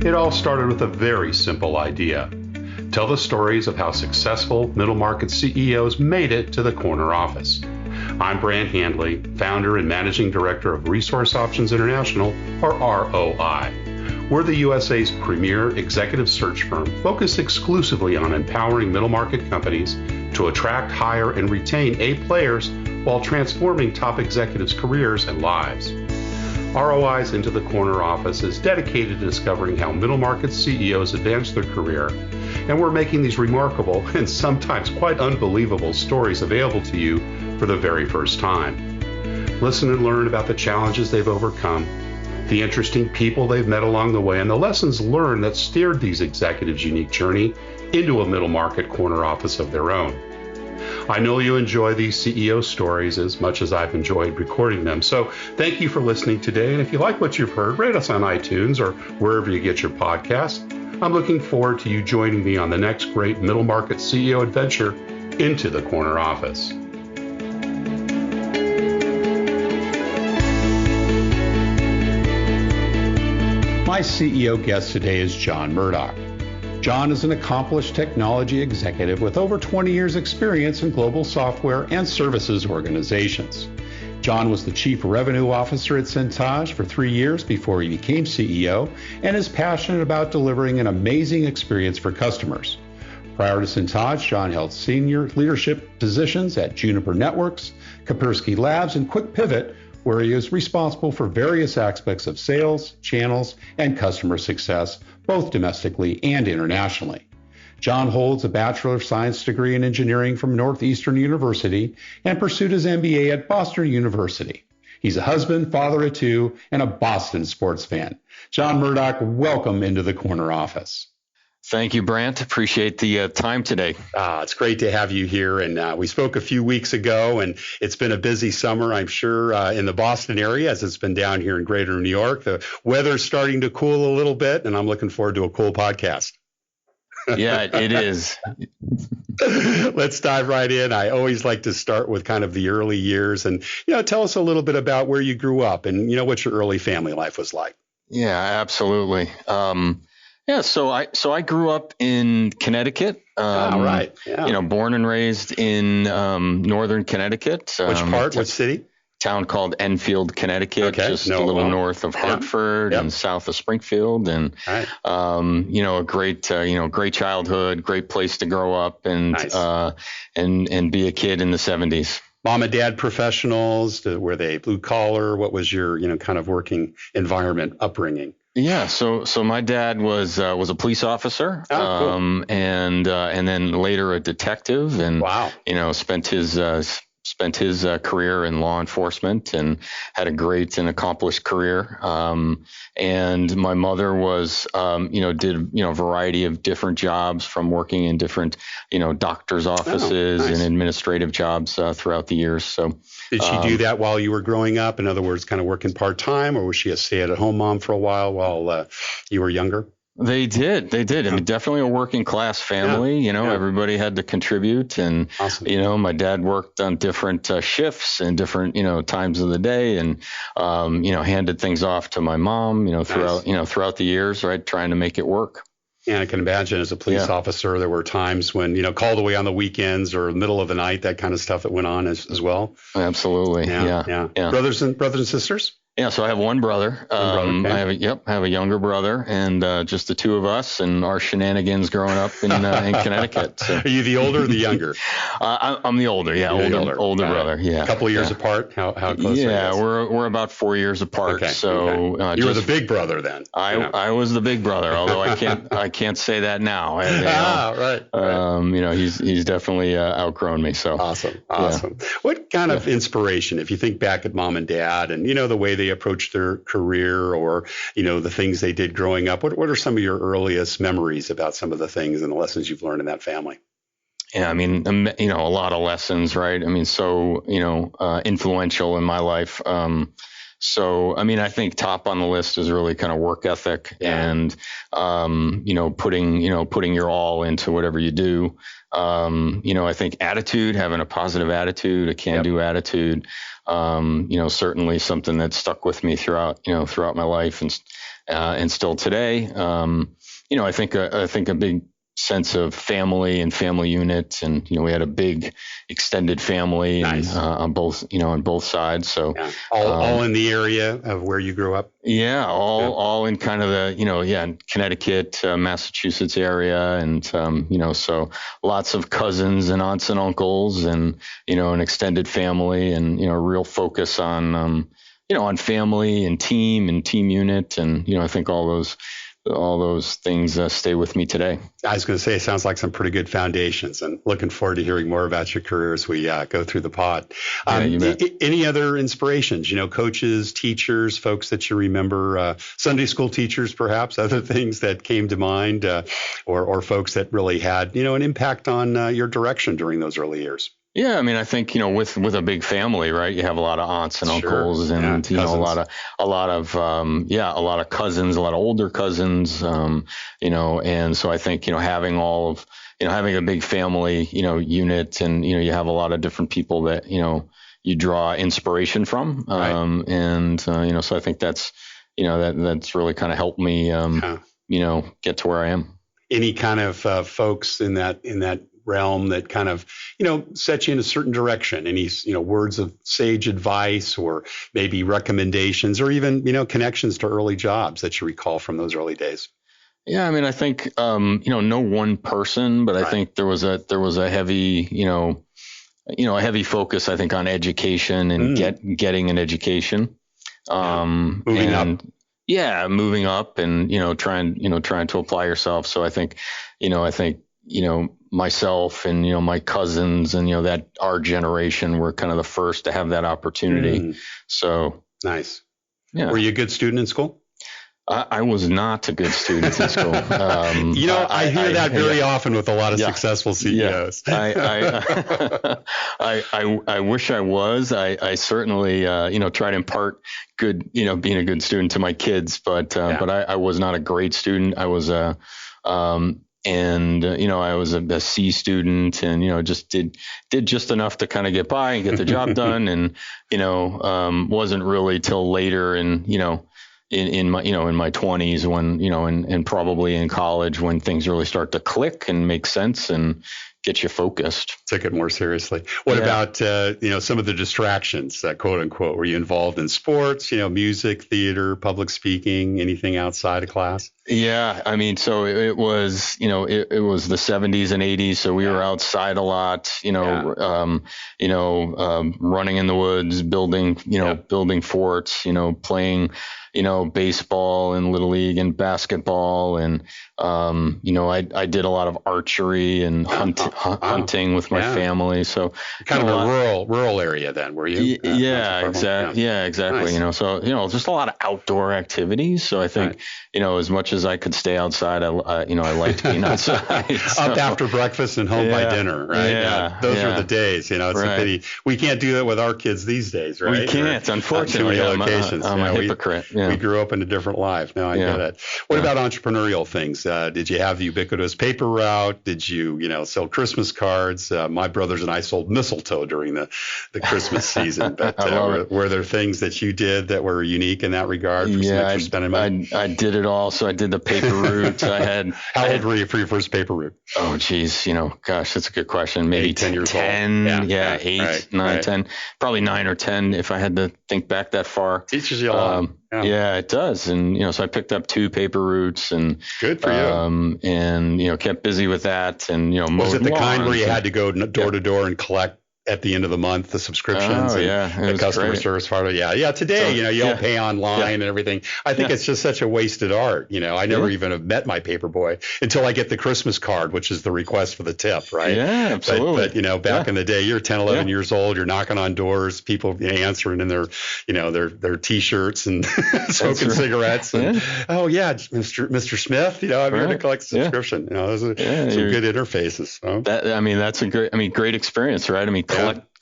It all started with a very simple idea. Tell the stories of how successful middle market CEOs made it to the corner office. I'm Brant Handley, founder and managing director of Resource Options International, or ROI. We're the USA's premier executive search firm focused exclusively on empowering middle market companies to attract, hire, and retain A players while transforming top executives' careers and lives. ROI's Into the Corner office is dedicated to discovering how middle market CEOs advance their career, and we're making these remarkable and sometimes quite unbelievable stories available to you for the very first time. Listen and learn about the challenges they've overcome, the interesting people they've met along the way, and the lessons learned that steered these executives' unique journey into a middle market corner office of their own. I know you enjoy these CEO stories as much as I've enjoyed recording them, so thank you for listening today. And if you like what you've heard, rate us on iTunes or wherever you get your podcasts. I'm looking forward to you joining me on the next great middle market CEO adventure into the corner office. My CEO guest today is John Murdock. John is an accomplished technology executive with over 20 years' experience in global software and services organizations. John was the Chief Revenue Officer at Centage for 3 years before he became CEO and is passionate about delivering an amazing experience for customers. Prior to Centage, John held senior leadership positions at Juniper Networks, Kaspersky Labs, and QuickPivot, where he is responsible for various aspects of sales, channels, and customer success, both domestically and internationally. John holds a Bachelor of Science Degree in Engineering from Northeastern University and pursued his MBA at Boston University. He's a husband, father of two, and a Boston sports fan. John Murdock, welcome into the corner office. Thank you, Brant. Appreciate the time today. It's great to have you here. And we spoke a few weeks ago, and it's been a busy summer, I'm sure, in the Boston area, as it's been down here in greater New York. The weather's starting to cool a little bit, and I'm looking forward to a cool podcast. Yeah, it is. Let's dive right in. I always like to start with kind of the early years and, tell us a little bit about where you grew up and, what your early family life was like. Yeah, absolutely. So I grew up in Connecticut. Right. Yeah. Born and raised in northern Connecticut. Which part? Which city? Town called Enfield, Connecticut, just a little north of Hartford and south of Springfield, and a great childhood, great place to grow up and be a kid in the 70s. Mom and dad professionals? Were they blue collar? What was your kind of working environment upbringing? Yeah, so my dad was a police officer, cool. and then later a detective, and spent his career in law enforcement and had a great and accomplished career. And my mother was, did a variety of different jobs, from working in different, doctors' offices and administrative jobs throughout the years. So did she do that while you were growing up? In other words, kind of working part-time, or was she a stay-at-home mom for a while you were younger? They did. I mean, definitely a working class family. Everybody had to contribute, and awesome. My dad worked on different shifts and different times of the day, and handed things off to my mom. Throughout the years, right, trying to make it work. And I can imagine as a police officer, there were times when, called away on the weekends or middle of the night, that kind of stuff that went on as well. Absolutely. Yeah. Brothers and sisters? Yeah, so I have one brother. Okay. I have a younger brother, and just the two of us and our shenanigans growing up in Connecticut. So. Are you the older or the younger? I'm the older. Yeah, older brother. Yeah, a couple of years apart. How close? Yeah, we're about 4 years apart. Okay. So you were the big brother then. I was the big brother, although I can't say that now. Right. He's definitely outgrown me. So awesome. What kind of inspiration, if you think back at mom and dad, and the way they approached their career, or the things they did growing up, what are some of your earliest memories about some of the things and the lessons you've learned in that family? Yeah, I mean, a lot of lessons, right? I mean, so influential in my life. So, I mean, I think top on the list is really kind of work ethic and, putting your all into whatever you do. I think attitude, having a positive attitude, a can-do attitude, certainly something that stuck with me throughout my life. and still today. I think a big sense of family and family unit, and we had a big extended family. Nice. And, on both sides. So all in the area of where you grew up. Yeah, all in kind of the in Connecticut, Massachusetts area, and so lots of cousins and aunts and uncles, and an extended family, and real focus on on family and team unit, and I think all those things stay with me today. I was going to say, it sounds like some pretty good foundations, and looking forward to hearing more about your career as we go through the pod. Any other inspirations, coaches, teachers, folks that you remember, Sunday school teachers, perhaps, other things that came to mind, or folks that really had, an impact on your direction during those early years? Yeah, I mean, I think with a big family, right? You have a lot of aunts and uncles, and a lot of cousins, a lot of older cousins, and so I think having having a big family, unit, and you have a lot of different people that you draw inspiration from, and so I think that's that's really kind of helped me get to where I am. Any kind of folks in that realm that kind of, set you in a certain direction? Any, words of sage advice, or maybe recommendations, or even, connections to early jobs that you recall from those early days? Yeah, I mean, I think, no one person, but I think there was a heavy, a heavy focus, I think, on education and getting an education. Moving up. Yeah, moving up, and trying to apply yourself. So I think myself and my cousins and that our generation were kind of the first to have that opportunity. So nice. Yeah. Were you a good student in school? I was not a good student in school. I hear that very often with a lot of successful CEOs. Yeah. I wish I was. I certainly try to impart good, being a good student to my kids, but I was not a great student. I was I was a C student, and just did just enough to kind of get by and get the job done, and wasn't really till later in my 20s when and probably in college when things really start to click and make sense and get you focused. Took it more seriously. What about some of the distractions, quote unquote? Were you involved in sports, music, theater, public speaking, anything outside of class? Yeah, I mean, so it was it was the 70s and 80s, so we were outside a lot, running in the woods, building forts, playing baseball and little league and basketball, and I did a lot of archery and hunting with my family. So kind of a rural area then, were you? Exactly. Yeah, exactly. Nice. So just a lot of outdoor activities. So I think as much as I could stay outside, I liked being outside. So. Up after breakfast and home by dinner, right? Yeah, those are the days. It's a pity we can't do that with our kids these days, right? We can't, unfortunately. Too many locations. I'm a hypocrite. We grew up in a different life. No, I get it. What about entrepreneurial things? Did you have the ubiquitous paper route? Did you, sell Christmas cards? My brothers and I sold mistletoe during the Christmas season. But were there things that you did that were unique in that regard? I did it all. So I did the paper route. How old were you for your first paper route? Oh, geez. Gosh, that's a good question. Maybe 10 years 10, old. 8, 9, 10. Probably 9 or 10 if I had to think back that far. Teaches you a lot. Yeah, it does. And, so I picked up 2 paper routes, and good for you. And, kept busy with that, and, was it the kind where you had to go door to door and collect at the end of the month the subscriptions and the customer service part of it? Yeah. Today, you all pay online and everything. I think it's just such a wasted art. I never even have met my paper boy until I get the Christmas card, which is the request for the tip, right? Yeah, absolutely. But back in the day, you're 10, 11 years old, you're knocking on doors, people answering in their T-shirts and smoking cigarettes. And, Mr. Smith, I'm here to collect a subscription. Those are some good interfaces. So. That's a great experience, right? I mean,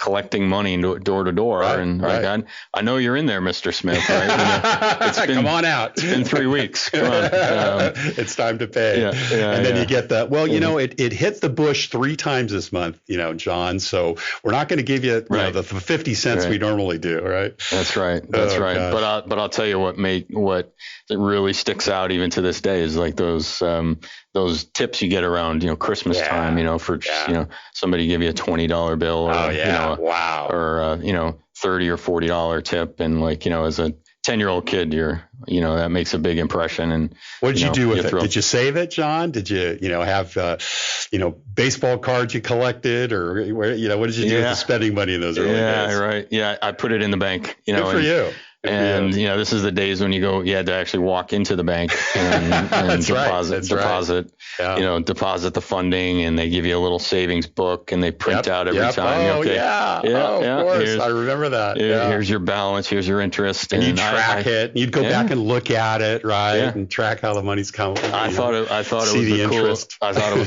collecting money door to door. Right, and right. like, I know you're in there, Mr. Smith. Right? Come on out. It's been 3 weeks. Come on. It's time to pay. And then you get the, well, it hit the bush 3 times this month, John. So we're not going to give you, the 50 cents we normally do, right? That's right. That's right. Gosh. But I'll tell you what really sticks out even to this day is like those tips you get around, Christmas time, for somebody give you a $20 bill or, wow. or, $30 or $40 tip. And like, as a 10-year-old kid, that makes a big impression. And what did you do with it? Did you save it, John? Did you, have, baseball cards you collected, or what did you do with the spending money in those early days? Yeah, right. Yeah, I put it in the bank. Good for you. And this is the days when you had to actually walk into the bank and deposit, deposit the funding, and they give you a little savings book and they print out every time. Oh, of course. I remember that. Here's your balance. Here's your interest. And you track it. You'd go back and look at it, right? Yeah. And track how the money's coming. I thought it was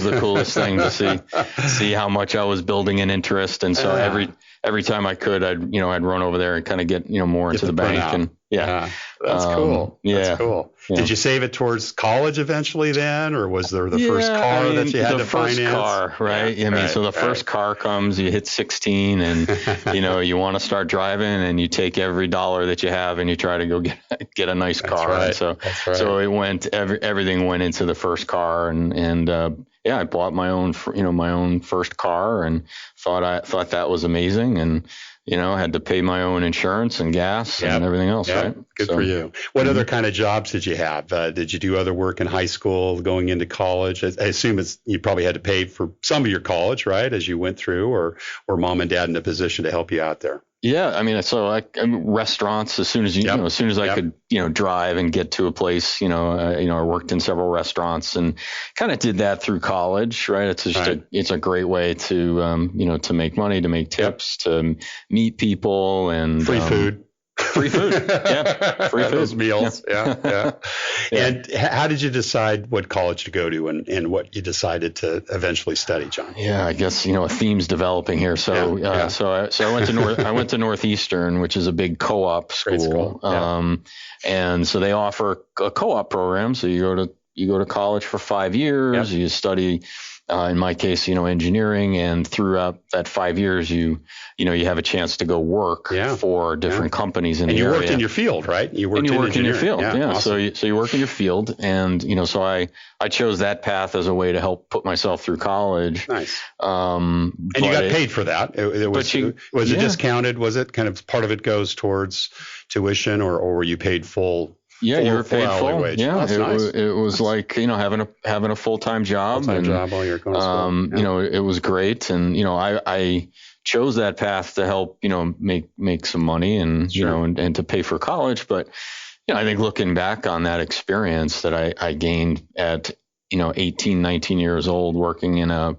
the coolest thing to see how much I was building in interest. And so every time I could, I'd run over there and kind of get, more into the bank. And that's cool. That's cool. Yeah. Did you save it towards college eventually then, or was there the first car that you had to finance? The first car, right? So the first car comes, you hit 16 and, you want to start driving and you take every dollar that you have and you try to go get a nice car. Right. And so it went, everything went into the first car and I bought my own first car and thought that was amazing. And, had to pay my own insurance and gas and everything else, right? Good for you. What other kind of jobs did you have? Did you do other work in high school, going into college? I assume you probably had to pay for some of your college, right, as you went through, or mom and dad in a position to help you out there? Yeah, restaurants. As soon as I could, drive and get to a place, I worked in several restaurants and kind of did that through college, right? It's just it's a great way to, to make money, to make tips, to meet people, and free food. Free food. Yeah. Free food. Those meals. Yeah. And how did you decide what college to go to and what you decided to eventually study, John? Yeah, I guess, a theme's developing here. So, so I went to Northeastern, which is a big co-op school. And so they offer a co-op program. So you go to college for 5 years, you study, in my case, engineering, and throughout that 5 years, you have a chance to go work for different companies in the area. And you worked in your field, right? You work in your field. Yeah. Awesome. So you work in your field, and so I chose that path as a way to help put myself through college. Nice. And you got paid for that. Was it discounted? Was it kind of part of it goes towards tuition, or were you paid full? Yeah, you were paid full. Wage. Yeah, nice. It was like having a full-time job. While you're going to school. It was great, and I chose that path to help make some money and and to pay for college. But I think looking back on that experience that I gained at 18, 19 years old, working in a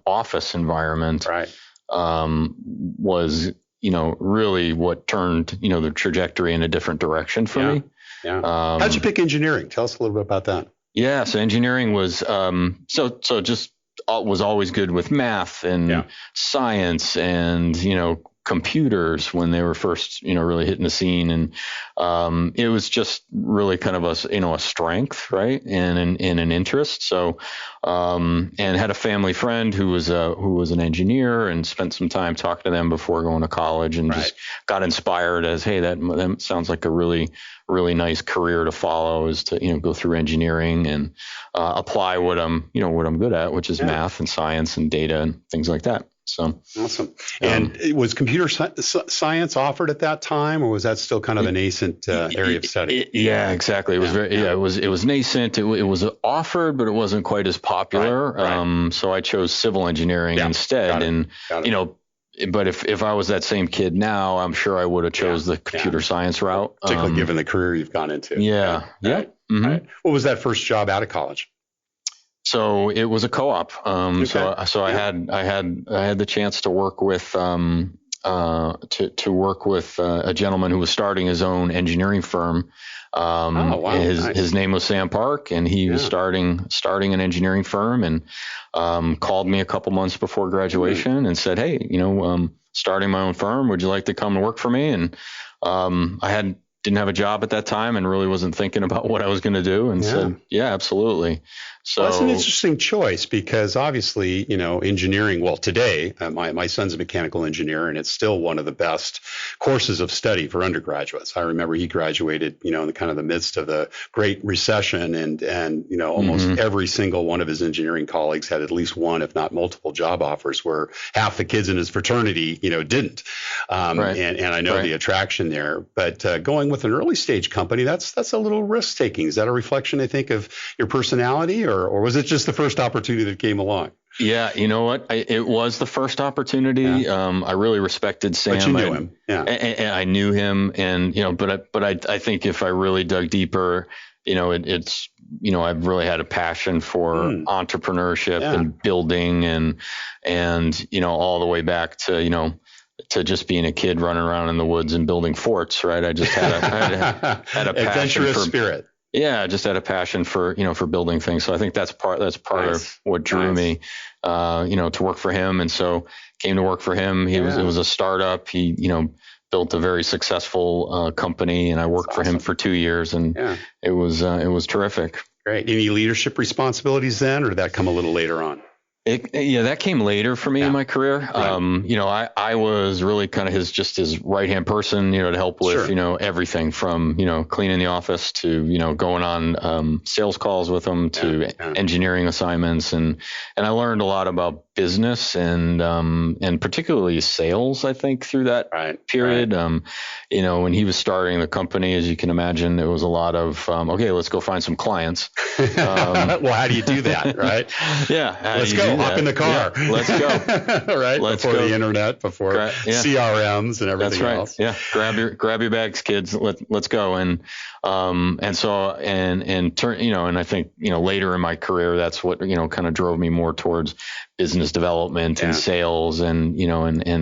office environment, right, was really what turned the trajectory in a different direction for me. Yeah. How'd you pick engineering? Tell us a little bit about that. Yeah. So engineering was, was always good with math and science and, computers when they were first, really hitting the scene. And, it was just really kind of a strength, right. And an interest. So, and had a family friend who was an engineer, and spent some time talking to them before going to college, and just got inspired as, hey, that sounds like a really, really nice career to follow, is to, go through engineering and, apply what I'm good at, which is math and science and data and things like that. So awesome. And was computer science offered at that time, or was that still kind of a nascent area of study? Yeah, exactly. It was it was nascent. It was offered, but it wasn't quite as popular. Right. So I chose civil engineering instead. Got it. But if I was that same kid now, I'm sure I would have chose the computer science route, particularly given the career you've gone into. Yeah. Right. Mm-hmm. Right. What was that first job out of college? So it was a co-op. So I had the chance to work with a gentleman who was starting his own engineering firm. His name was Sam Park, and he was starting an engineering firm, and called me a couple months before graduation and said, hey, starting my own firm. Would you like to come and work for me? And I didn't have a job at that time and really wasn't thinking about what I was going to do, and said, yeah, absolutely. So that's an interesting choice, because obviously, engineering, well, today, my son's a mechanical engineer, and it's still one of the best courses of study for undergraduates. I remember he graduated, in the kind of the midst of the Great Recession, and almost every single one of his engineering colleagues had at least one, if not multiple job offers, where half the kids in his fraternity, didn't. Right. And I know the attraction there, but going with an early stage company, that's a little risk taking. Is that a reflection, I think, of your personality, or was it just the first opportunity that came along? Yeah, you know what? It was the first opportunity. Yeah. I really respected Sam. But you knew him. Yeah. And I knew him, and but I think if I really dug deeper, it's I've really had a passion for entrepreneurship and building, and all the way back to to just being a kid running around in the woods and building forts, right? I just had a passion adventurous for spirit. Yeah, I just had a passion for for building things. So I think that's part of what drew me, to work for him. And so came to work for him. It was a startup. He built a very successful company, and I worked for him for 2 years, and it was terrific. Great. Any leadership responsibilities then, or did that come a little later on? That came later for me in my career. Right. I was really kind of his right-hand person, to help with, everything from, cleaning the office to, going on sales calls with him to engineering assignments. And I learned a lot about business and particularly sales, I think, through that period. Right. When he was starting the company, as you can imagine, it was a lot of, okay, let's go find some clients. Well, how do you do that, right? Let's go. Hop in the car. Yeah, let's go. Right. Before the internet, before CRMs and everything else. Yeah. Grab your bags, kids. Let's go. And I think, later in my career, that's what, kind of drove me more towards business development and sales, and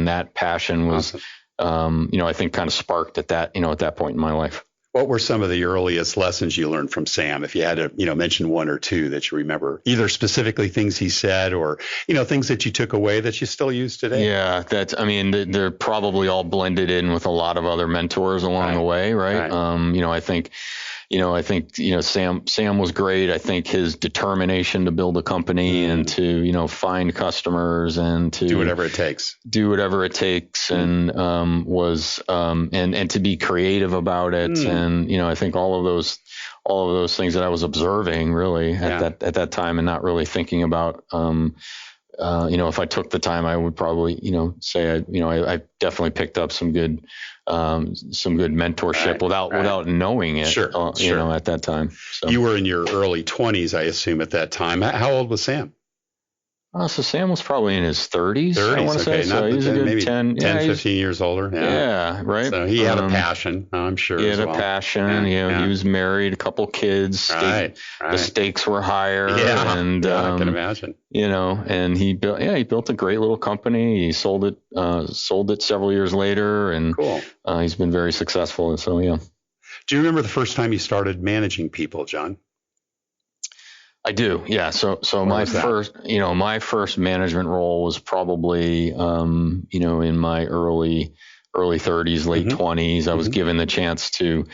that passion was, I think kind of sparked at that point in my life. What were some of the earliest lessons you learned from Sam? If you had to, mention one or two that you remember, either specifically things he said or, things that you took away that you still use today. Yeah, they're probably all blended in with a lot of other mentors along the way, right? I think Sam was great. I think his determination to build a company and to, find customers and to do whatever it takes, and and to be creative about it. And, I think all of those things that I was observing really at that time and not really thinking about, if I took the time, I would probably, say, I definitely picked up some good mentorship without knowing it, at that time. So. You were in your early 20s, I assume, at that time. How old was Sam? So Sam was probably in his 30s, I want to say. So he's a good maybe 10, 15 years older. Yeah, right. So he had a passion, I'm sure. He had a passion. He was married, a couple kids. The stakes were higher. And I can imagine. And he built a great little company. He sold it several years later, and he's been very successful. And so, Do you remember the first time you started managing people, John? I do. Yeah. So my first management role was probably, in my early 30s, late 20s. I was given the chance to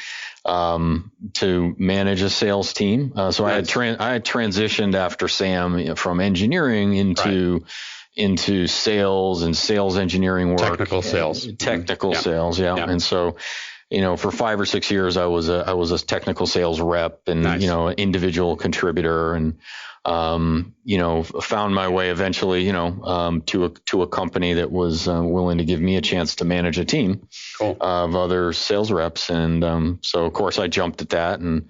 manage a sales team. So I had transitioned after Sam from engineering into sales and sales engineering work. Technical sales. Sales. Yeah. And so, for 5 or 6 years, I was a technical sales rep and, an individual contributor, and, found my way eventually, to a company that was willing to give me a chance to manage a team of other sales reps. And, so of course I jumped at that and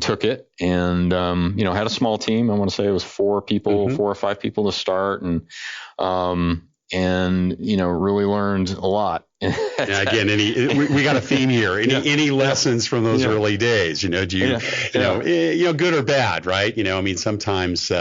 took it, and, had a small team. I want to say it was 4 or 5 people to start, and really learned a lot. Again, we got a theme here. Any lessons from those early days? Do you, good or bad, right? Sometimes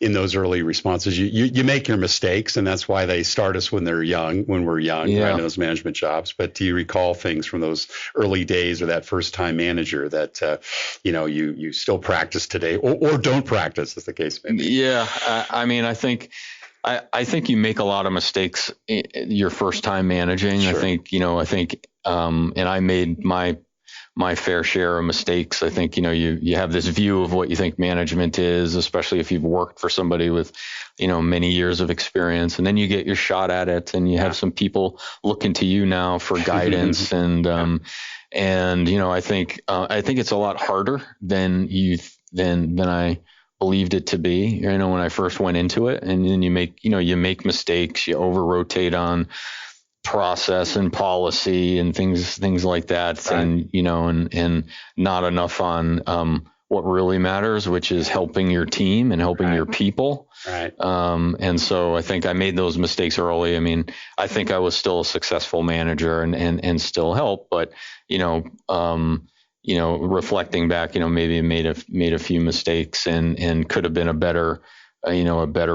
in those early responses, you make your mistakes, and that's why they start us when we're young, right, in those management jobs. But do you recall things from those early days or that first time manager that you still practice today or don't practice, as the case may be? Yeah, I think I think you make a lot of mistakes your first time managing. Sure. I think, and I made my fair share of mistakes. I think, you have this view of what you think management is, especially if you've worked for somebody with, many years of experience, and then you get your shot at it, and you have some people looking to you now for guidance. And, I think it's a lot harder than I believed it to be, when I first went into it. And then you make mistakes, you over rotate on process and policy and things like that. Right. And not enough on, what really matters, which is helping your team and helping your people. Right. And so I think I made those mistakes early. I mean, I think I was still a successful manager and still help, but, reflecting back, maybe made a few mistakes and could have been a better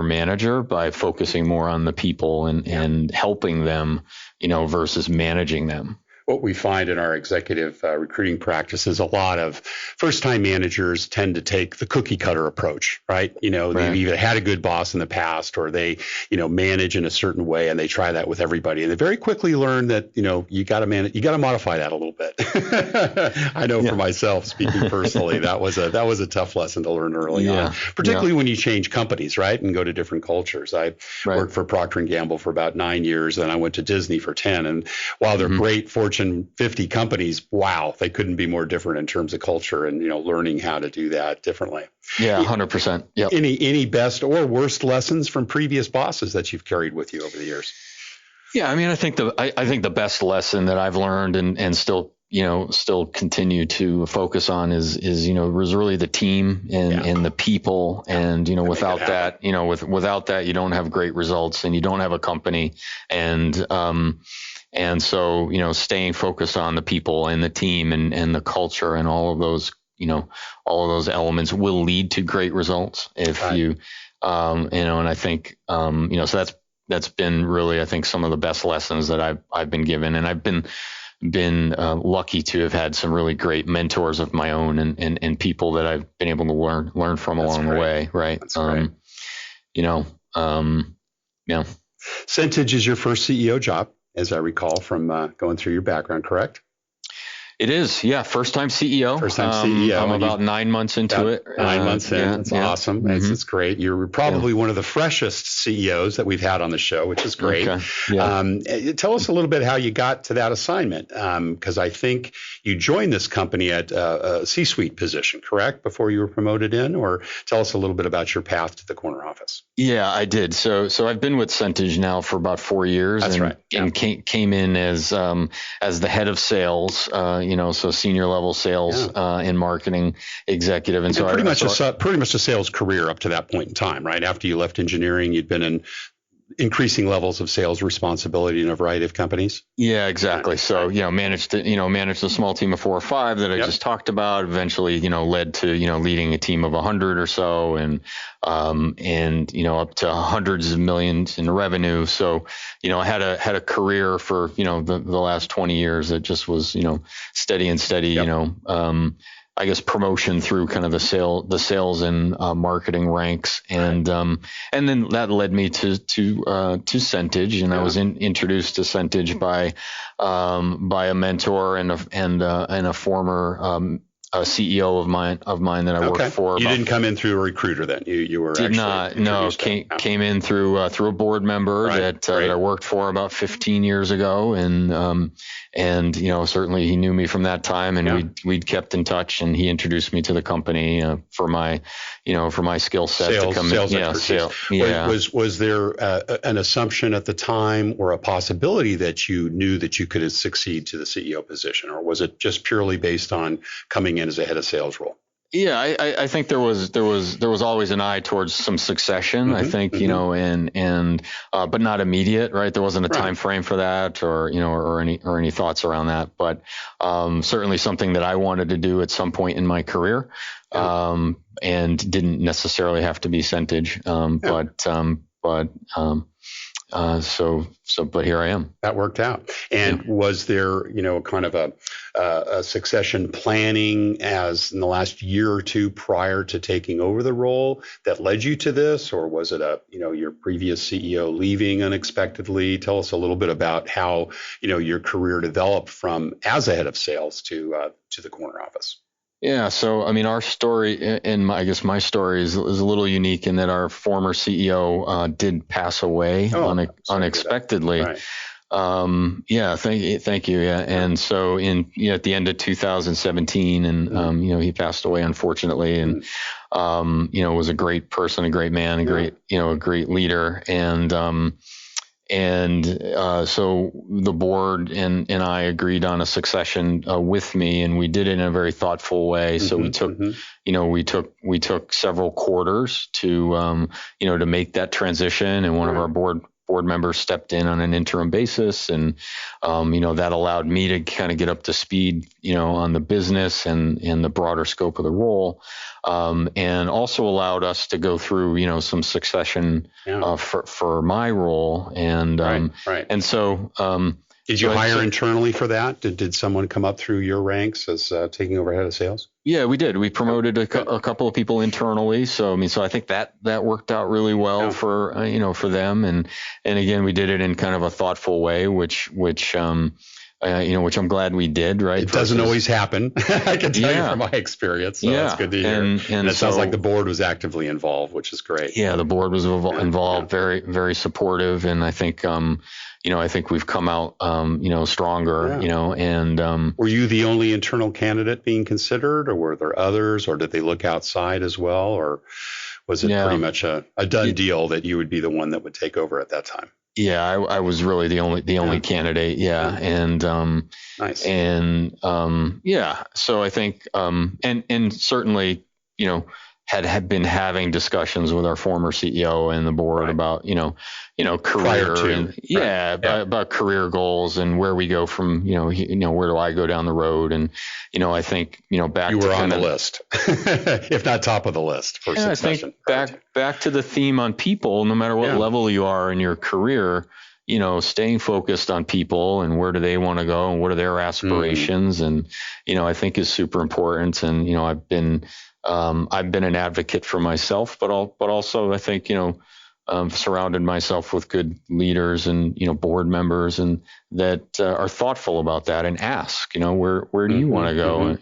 manager by focusing more on the people and helping them, versus managing them. What we find in our executive recruiting practice is a lot of first-time managers tend to take the cookie cutter approach, right? They've either had a good boss in the past, or they, manage in a certain way, and they try that with everybody. And they very quickly learn that, you got to modify that a little bit. I know for myself, speaking personally, that was a tough lesson to learn early on, particularly when you change companies, right, and go to different cultures. I worked for Procter & Gamble for about 9 years, and I went to Disney for 10. And while they're great Fortune 50 companies, wow, they couldn't be more different in terms of culture and, learning how to do that differently. Yeah, 100%. Yeah. Any best or worst lessons from previous bosses that you've carried with you over the years? Yeah, I mean, I think the best lesson that I've learned and still continue to focus on is was really the team and the people. And, without that, without that, you don't have great results and you don't have a company. And so, staying focused on the people and the team and the culture and all of those, all of those elements will lead to great results if you, and I think, so that's been really, I think, some of the best lessons that I've been given. And I've been lucky to have had some really great mentors of my own and people that I've been able to learn from along the way. Right. That's great. Yeah. Centage is your first CEO job, as I recall from going through your background, correct? It is, yeah. First time CEO. I'm about 9 months into it. 9 months in. That's awesome. Mm-hmm. It's great. You're probably one of the freshest CEOs that we've had on the show, which is great. Okay. Yeah. Tell us a little bit how you got to that assignment, because I think you joined this company at a C-suite position, correct, before you were promoted in? Or tell us a little bit about your path to the corner office. Yeah, I did. So I've been with Centage now for about 4 years. That's right. Yeah. And came in as the head of sales. So senior level sales and marketing executive, and so pretty much a sales career up to that point in time, right? After you left engineering, you'd been in increasing levels of sales responsibility in a variety of companies. Yeah, exactly. So managed a small team of 4 or 5 that I just talked about. Eventually, led to leading a team of 100 or so, and up to hundreds of millions in revenue. So I had a career for the last 20 years that just was steady and steady. I guess promotion through kind of the sales and marketing ranks, and then that led me to Centage, and I was introduced to Centage by a mentor and a former CEO of mine that I worked for. You didn't come in through a recruiter then. You were did not. No, came in through a board member that I worked for about 15 years ago, and certainly he knew me from that time, and we'd kept in touch, and he introduced me to the company for my skill set to come in. Yeah. Was there an assumption at the time or a possibility that you knew that you could succeed to the CEO position, or was it just purely based on coming in as a head of sales role? Yeah, I think there was always an eye towards some succession. Mm-hmm, I think but not immediate, right? There wasn't a time frame for that, or any thoughts around that. But certainly something that I wanted to do at some point in my career, and didn't necessarily have to be Centage. But here I am. That worked out. And was there, kind of a succession planning as in the last year or two prior to taking over the role that led you to this? Or was it your previous CEO leaving unexpectedly? Tell us a little bit about how, your career developed from as a head of sales to the corner office. Yeah. So, our story and I guess my story is a little unique in that our former CEO did pass away unexpectedly. Right. Thank you. Yeah. And so at the end of 2017 and, he passed away, unfortunately, and, was a great person, a great man, a great leader. So the board and I agreed on a succession with me, and we did it in a very thoughtful way. So we took several quarters to make that transition, and one of our board members stepped in on an interim basis, and that allowed me to kind of get up to speed on the business and the broader scope of the role, and also allowed us to go through some succession for my role, and and so did you hire internally for that? Did someone come up through your ranks as taking over head of sales? Yeah, we did. We promoted a couple of people internally. So I think that worked out really well for them. And again, we did it in kind of a thoughtful way, which I'm glad we did. Right. It doesn't always happen. I can tell you from my experience. So that's good to hear. And it sounds like the board was actively involved, which is great. Yeah, the board was involved, very, very supportive. And I think, I think we've come out, stronger, and were you the only internal candidate being considered, or were there others, or did they look outside as well? Or was it pretty much a done deal that you would be the one that would take over at that time? Yeah, I was really the only candidate. Yeah. And, nice. And, so I think, and certainly, had been having discussions with our former CEO and the board about, career about career goals and where we go from, where do I go down the road? And, I think, back you were on the list, if not top of the list for succession. I think back to the theme on people, no matter what level you are in your career, staying focused on people and where do they want to go and what are their aspirations. And, I think is super important. And, I've been an advocate for myself, but also I think, surrounded myself with good leaders and, board members and that are thoughtful about that and ask, where do you want to go,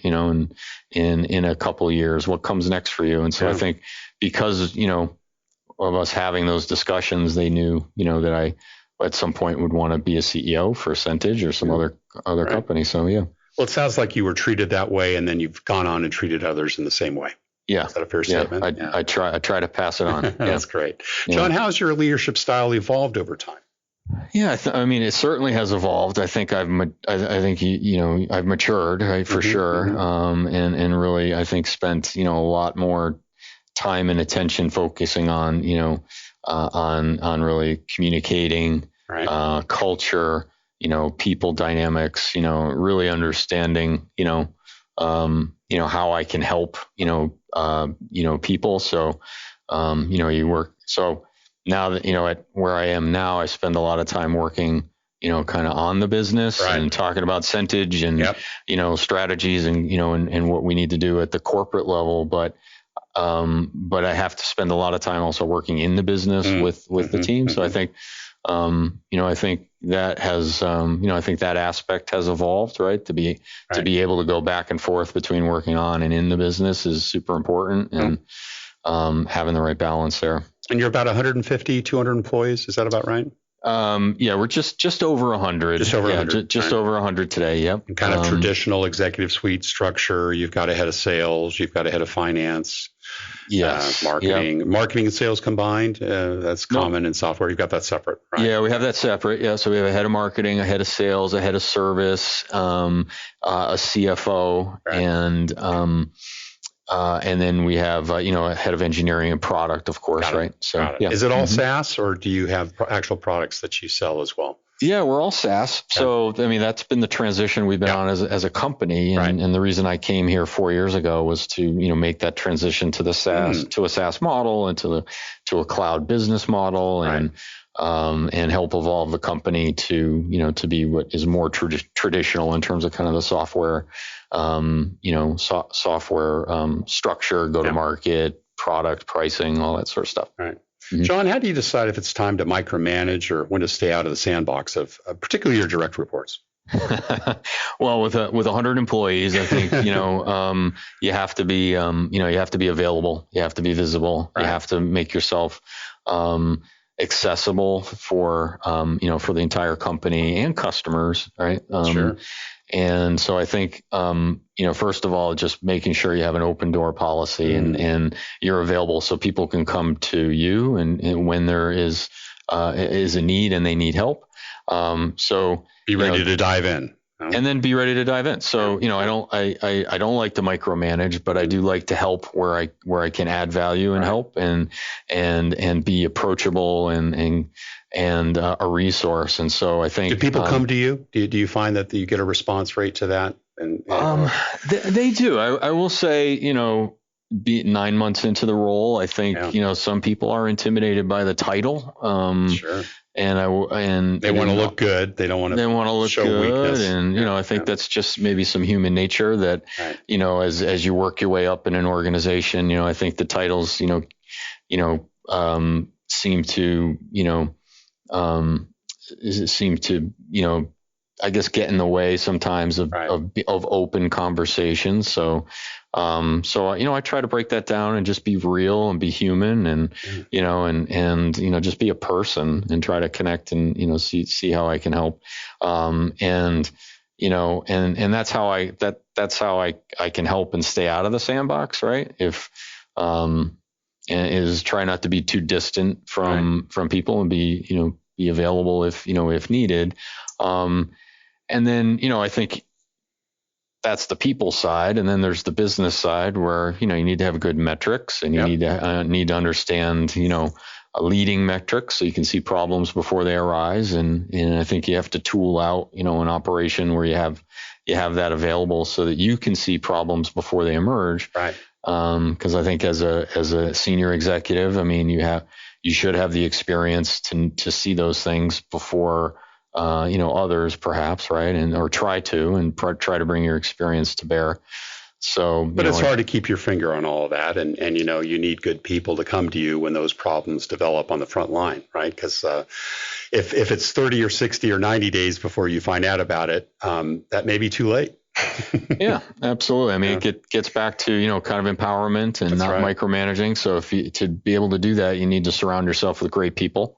in a couple of years, what comes next for you? And so I think because, of us having those discussions, they knew, that I at some point would want to be a CEO for Centage or some other company. So, yeah. Well, it sounds like you were treated that way, and then you've gone on and treated others in the same way. Yeah. Is that a fair statement? I try to pass it on. That's great. John, how has your leadership style evolved over time? Yeah, it certainly has evolved. I think I've matured, right, for sure. And really, I think spent, a lot more time and attention focusing on, on really communicating, culture, people dynamics, really understanding, how I can help, people. So, you work. So now that, at where I am now, I spend a lot of time working, kind of on the business and talking about Centage and, strategies and, and what we need to do at the corporate level. But I have to spend a lot of time also working in the business with the team. So I think, I think that has, I think that aspect has evolved, right? To be able to go back and forth between working on and in the business is super important, and having the right balance there. And you're about 150, 200 employees. Is that about right? We're just over 100. Just over 100. Over 100 today. Yep. And kind of traditional executive suite structure. You've got a head of sales. You've got a head of finance. Yes. Marketing and sales combined. That's common in software. You've got that separate, right? Yeah, we have that separate. Yeah. So we have a head of marketing, a head of sales, a head of service, a CFO, and then we have, a head of engineering and product, of course, right? So, is it all SaaS, or do you have actual products that you sell as well? Yeah, we're all SaaS. So, that's been the transition we've been on as a company. And the reason I came here 4 years ago was to, make that transition to the SaaS, to a SaaS model and to a cloud business model. And, and help evolve the company to be what is more traditional in terms of kind of the software, software structure, go to market, product pricing, all that sort of stuff. All right. Mm-hmm. John, how do you decide if it's time to micromanage or when to stay out of the sandbox of particularly your direct reports? Well, with 100 employees, I think, you have to be, you have to be available. You have to be visible. Right. You have to make yourself, accessible for the entire company and customers. Right. Sure. And so I think, first of all, just making sure you have an open door policy and you're available so people can come to you and when there is a need and they need help. So be ready to dive in. And then be ready to dive in. So, I don't like to micromanage, but I do like to help where I can add value and help and be approachable and a resource. And so I think. Do people come to you? Do you find that you get a response rate to that? They do. I will say, be 9 months into the role, I think, some people are intimidated by the title. Sure. And they want to look good. They don't want to show weakness. And, I think that's just maybe some human nature that, as you work your way up in an organization, I think the titles, seem to, I guess get in the way sometimes of open conversations. So, I try to break that down and just be real and be human and, just be a person and try to connect and, see how I can help. And that's how I can help and stay out of the sandbox. Right. Is try not to be too distant from people and be available if needed. And then, I think that's the people side. And then there's the business side where, you need to have good metrics and you need to understand, leading metrics so you can see problems before they arise. And I think you have to tool out, an operation where you have that available so that you can see problems before they emerge. Right. Cause I think as a senior executive, you should have the experience to see those things before, others perhaps, right. Or try to bring your experience to bear. So, but it's hard to keep your finger on all of that. And you need good people to come to you when those problems develop on the front line, right? Because if it's 30 or 60 or 90 days before you find out about it, that may be too late. Yeah, absolutely. It gets back to, kind of empowerment and not micromanaging. So to be able to do that, you need to surround yourself with great people.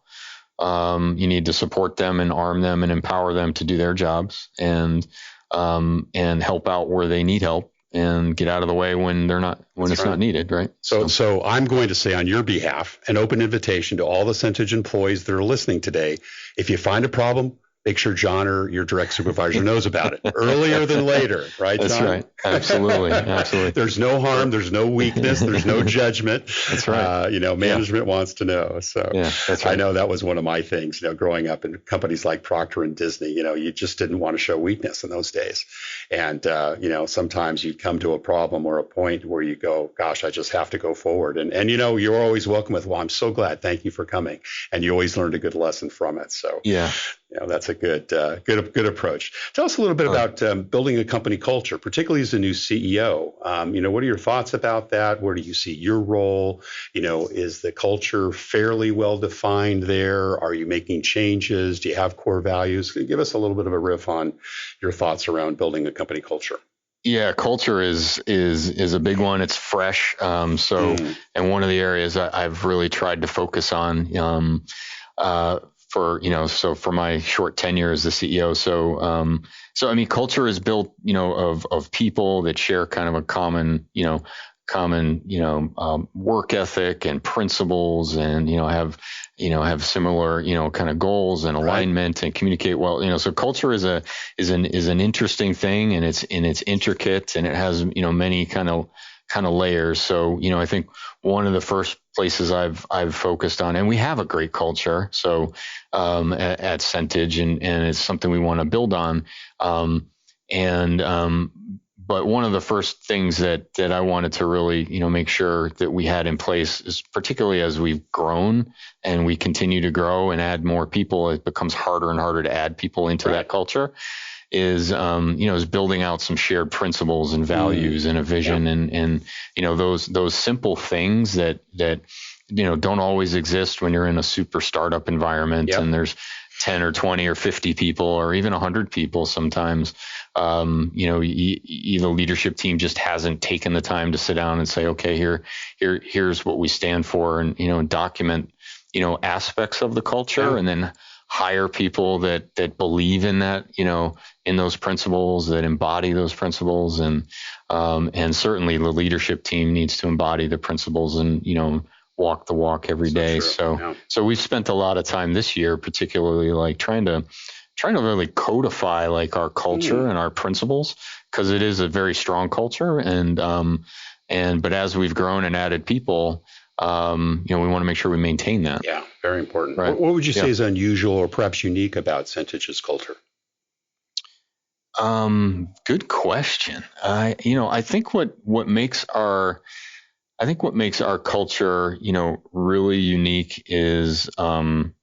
You need to support them and arm them and empower them to do their jobs and help out where they need help and get out of the way when it's not needed. Right. So I'm going to say on your behalf, an open invitation to all the Centage employees that are listening today. If you find a problem, make sure John or your direct supervisor knows about it earlier than later, right, John? That's right. Absolutely. There's no harm. There's no weakness. There's no judgment. That's right. Management wants to know. So that's right. I know that was one of my things, growing up in companies like Procter and Disney, you just didn't want to show weakness in those days. And, sometimes you come to a problem or a point where you go, gosh, I just have to go forward. And you're always welcome with, well, I'm so glad. Thank you for coming. And you always learned a good lesson from it. So that's a good approach. Tell us a little bit about building a company culture, particularly as a new CEO. What are your thoughts about that? Where do you see your role? Is the culture fairly well defined there? Are you making changes? Do you have core values? Give us a little bit of a riff on your thoughts around building a company culture. Yeah, culture is a big one. It's fresh. And one of the areas I've really tried to focus on, for my short tenure as the CEO. So culture is built, of people that share kind of a common work ethic and principles and, have similar, kind of goals and alignment and communicate well, so culture is an interesting thing and it's intricate and it has, many kind of layers. So, I think one of the first places I've focused on, and we have a great culture. So, at Centage and it's something we want to build on. but one of the first things that I wanted to really, make sure that we had in place is, particularly as we've grown and we continue to grow and add more people, it becomes harder and harder to add people into that culture, is building out some shared principles and values and a vision and those simple things that don't always exist when you're in a super startup environment and there's 10 or 20 or 50 people or even 100 people sometimes. The leadership team just hasn't taken the time to sit down and say, okay, here's what we stand for, and document aspects of the culture, and then hire people that believe in that, in those principles, that embody those principles, and certainly the leadership team needs to embody the principles and walk the walk every day. So we've spent a lot of time this year, particularly like trying to really codify like our culture and our principles, because it is a very strong culture. But as we've grown and added people, we want to make sure we maintain that. Yeah, very important. Right. What would you say is unusual or perhaps unique about Centage's culture? Good question. I think what makes our culture, really unique is really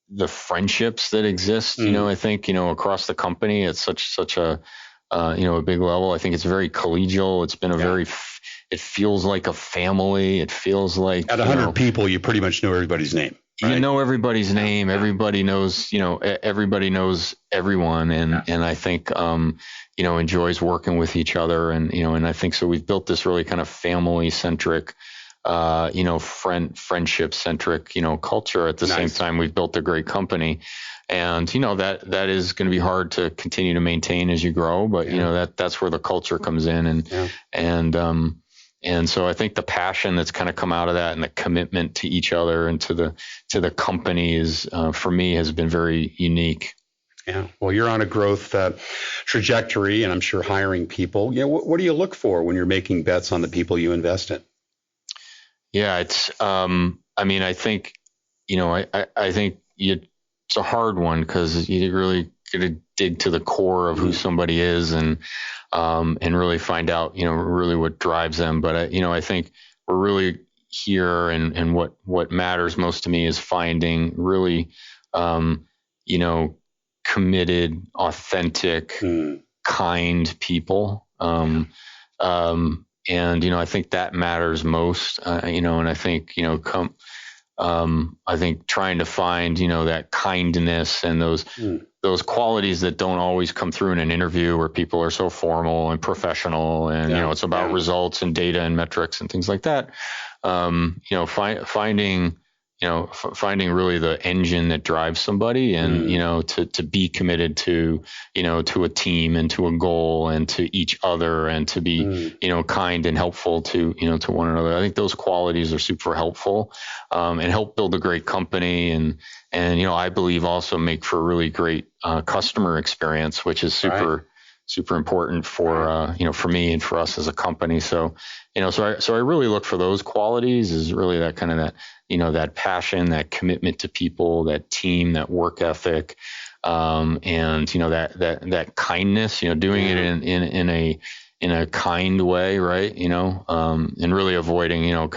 the friendships that exist. I think, across the company at such a big level. I think it's very collegial. It's been it feels like a family. It feels like at 100 people, you pretty much know everybody's name. Right? You know everybody's name. Everybody knows, everybody knows everyone. And I think, enjoys working with each other. And I think so we've built this really kind of family centric, friendship centric, culture. At the same time, we've built a great company. And, that is going to be hard to continue to maintain as you grow. But, that's where the culture comes in. And so I think the passion that's kind of come out of that and the commitment to each other and to the company is, for me, has been very unique. Yeah. Well, you're on a growth trajectory, and I'm sure hiring people. What do you look for when you're making bets on the people you invest in? Yeah, it's, I think, I think it's a hard one because you really got to dig to the core of who somebody is and really find out, really what drives them. But, I think we're really here and what matters most to me is finding really, committed, authentic, kind people. And, I think that matters most, and I think, I think trying to find, that kindness and those qualities that don't always come through in an interview where people are so formal and professional and, it's about results and data and metrics and things like that. Finding really the engine that drives somebody and, to be committed to, to a team and to a goal and to each other and to be, kind and helpful to one another. I think those qualities are super helpful, and help build a great company and, I believe also make for a really great, customer experience, which is super important for, for me and for us as a company. So, so I really look for those qualities is really that kind of that, that passion, that commitment to people, that team, that work ethic, and, that kindness, doing it in a kind way, right. And really avoiding,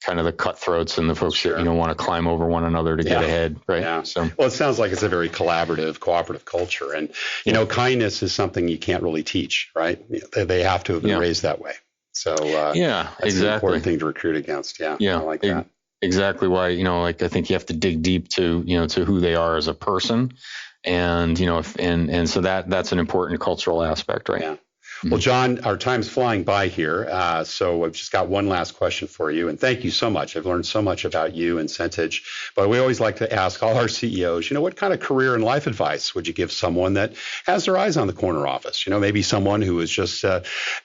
kind of the cutthroats and the folks that, want to climb over one another to get ahead. Right. Yeah. So, well, it sounds like it's a very collaborative, cooperative culture. And, kindness is something you can't really teach, right? They have to have been raised that way. So, that's an important thing to recruit against. Yeah. I like that. Exactly why, I think you have to dig deep to, to who they are as a person. And, and so that's an important cultural aspect, right? Yeah. Well, John, our time's flying by here. So I've just got one last question for you. And thank you so much. I've learned so much about you and Centage. But we always like to ask all our CEOs, what kind of career and life advice would you give someone that has their eyes on the corner office? Maybe someone who is just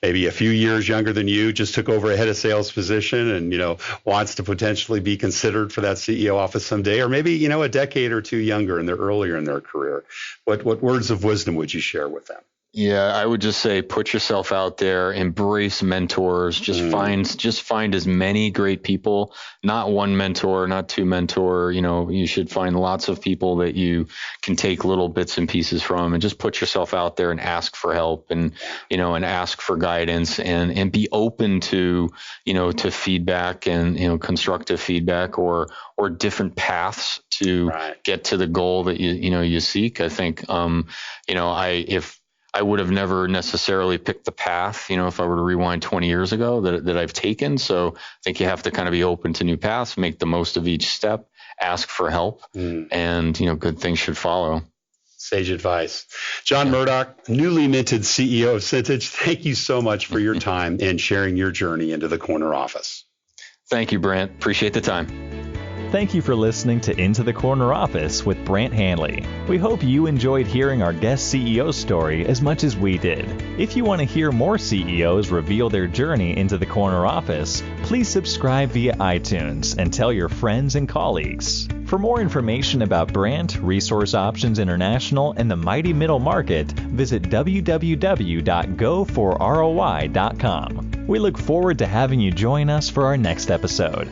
maybe a few years younger than you, just took over a head of sales position and, wants to potentially be considered for that CEO office someday. Or maybe, a decade or two younger and they're earlier in their career. What words of wisdom would you share with them? Yeah, I would just say put yourself out there, embrace mentors, just find as many great people, not one mentor, not two mentor, you should find lots of people that you can take little bits and pieces from, and just put yourself out there and ask for help and ask for guidance and be open to, to feedback and, constructive feedback or different paths to get to the goal that you seek. I think, if I would have never necessarily picked the path, if I were to rewind 20 years ago that I've taken. So I think you have to kind of be open to new paths, make the most of each step, ask for help, and, good things should follow. Sage advice. John Murdock, newly minted CEO of Centage, thank you so much for your time and sharing your journey into the corner office. Thank you, Brant. Appreciate the time. Thank you for listening to Into the Corner Office with Brant Hanley. We hope you enjoyed hearing our guest CEO story as much as we did. If you want to hear more CEOs reveal their journey into the corner office, please subscribe via iTunes and tell your friends and colleagues. For more information about Brant, Resource Options International, and the mighty middle market, visit www.goforroi.com. We look forward to having you join us for our next episode.